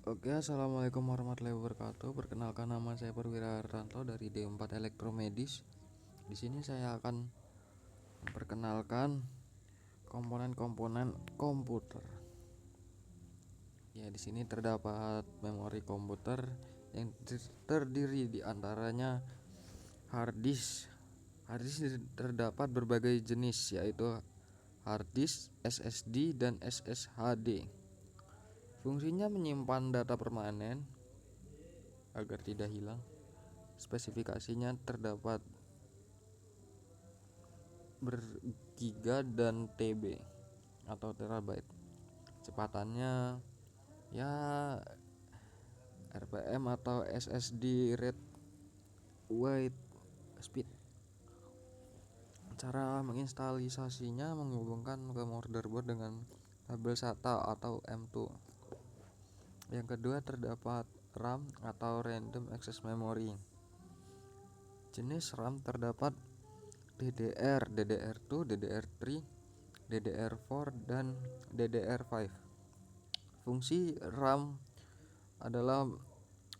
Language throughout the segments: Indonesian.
Oke, assalamualaikum warahmatullahi wabarakatuh. Perkenalkan, nama saya Perwira Hartanto dari D4 Elektromedis. Di sini saya akan memperkenalkan komponen-komponen komputer. Ya, di sini terdapat memori komputer yang terdiri di antaranya hard disk. Hard disk terdapat berbagai jenis, yaitu hard disk, SSD, dan SSHD. Fungsinya menyimpan data permanen agar tidak hilang. Spesifikasinya terdapat bergiga dan TB atau terabyte. Kecepatannya ya RPM atau SSD rate write speed. Cara menginstalisasinya menghubungkan ke motherboard dengan kabel SATA atau M2. Yang kedua, terdapat RAM atau Random Access Memory. Jenis RAM terdapat DDR, DDR2, DDR3, DDR4, dan DDR5. Fungsi RAM adalah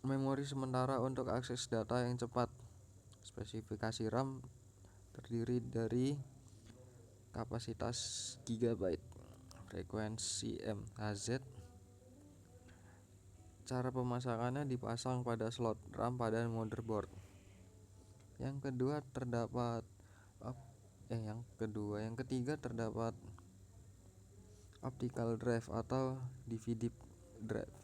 memori sementara untuk akses data yang cepat. Spesifikasi RAM terdiri dari kapasitas gigabyte, frekuensi MHz. Cara pemasangannya dipasang pada slot RAM pada motherboard. Yang ketiga terdapat optical drive atau DVD drive.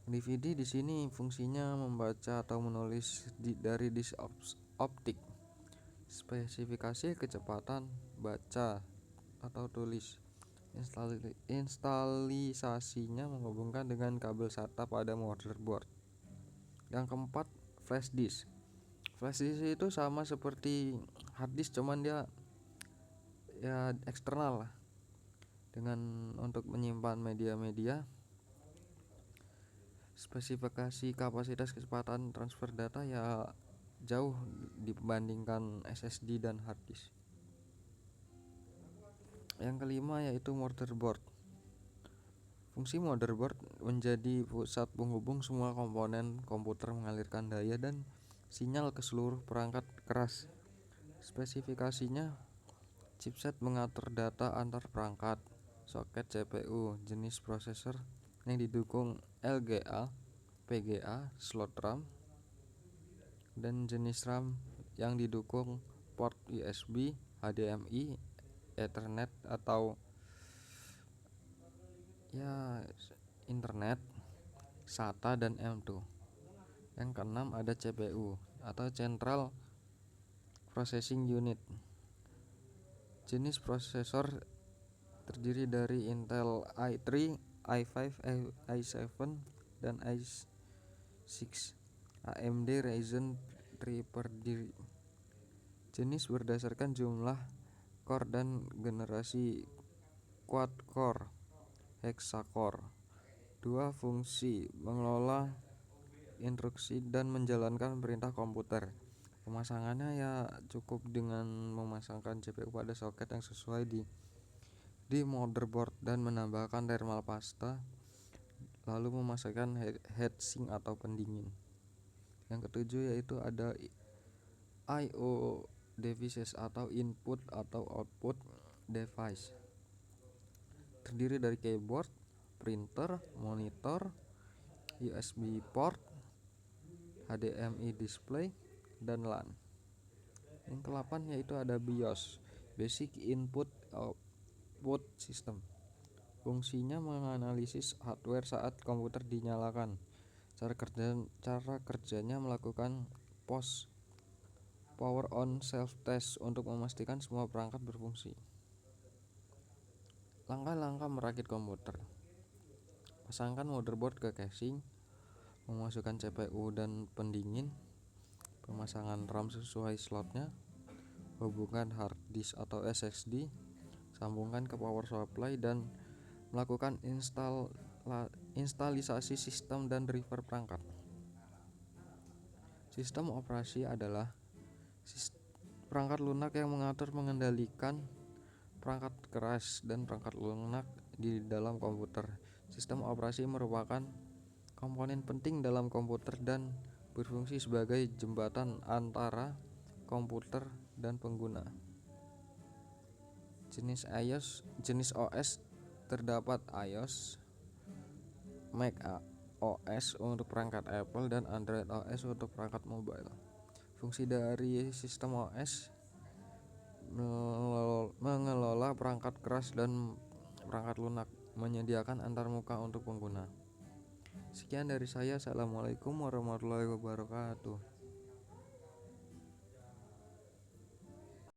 DVD di sini fungsinya membaca atau menulis dari disk optik. Spesifikasi kecepatan baca atau tulis. Instalisasinya menghubungkan dengan kabel SATA pada motherboard. Yang keempat, flash disk. Flash disk itu sama seperti hard disk, cuman dia ya eksternal lah, dengan untuk menyimpan media-media. Spesifikasi kapasitas kecepatan transfer data ya jauh dibandingkan SSD dan hard disk. Yang kelima yaitu motherboard. Fungsi motherboard menjadi pusat penghubung semua komponen komputer, mengalirkan daya dan sinyal ke seluruh perangkat keras. Spesifikasinya, chipset mengatur data antar perangkat, soket CPU, jenis prosesor yang didukung LGA, PGA, slot RAM, dan jenis RAM yang didukung port USB, HDMI, Ethernet atau ya internet, SATA, dan M2. Yang keenam ada CPU atau Central Processing Unit. Jenis prosesor terdiri dari Intel i3, i5, i7, dan i6, AMD Ryzen 3 Jenis berdasarkan jumlah core dan generasi quad core, hexacore. Dua, fungsi mengelola instruksi dan menjalankan perintah komputer. Pemasangannya ya cukup dengan memasangkan CPU pada soket yang sesuai di motherboard dan menambahkan thermal pasta, lalu memasangkan heatsink atau pendingin. Yang ketujuh yaitu ada I/O devices atau input atau output device. Terdiri dari keyboard, printer, monitor, USB port, HDMI display, dan LAN. Yang ke-8 yaitu ada BIOS, Basic Input Output System. Fungsinya menganalisis hardware saat komputer dinyalakan. Cara kerjanya melakukan power on self test untuk memastikan semua perangkat berfungsi. Langkah-langkah merakit komputer. Pasangkan motherboard ke casing, memasukkan CPU dan pendingin, pemasangan RAM sesuai slotnya, hubungkan hard disk atau SSD, sambungkan ke power supply, dan melakukan instalisasi sistem dan driver perangkat. Sistem operasi adalah perangkat lunak yang mengatur mengendalikan perangkat keras dan perangkat lunak di dalam komputer. Sistem operasi merupakan komponen penting dalam komputer dan berfungsi sebagai jembatan antara komputer dan pengguna. Jenis OS terdapat iOS, Mac OS untuk perangkat Apple, dan Android OS untuk perangkat mobile. Fungsi dari sistem OS mengelola perangkat keras dan perangkat lunak, menyediakan antarmuka untuk pengguna. Sekian dari saya. Assalamualaikum warahmatullahi wabarakatuh.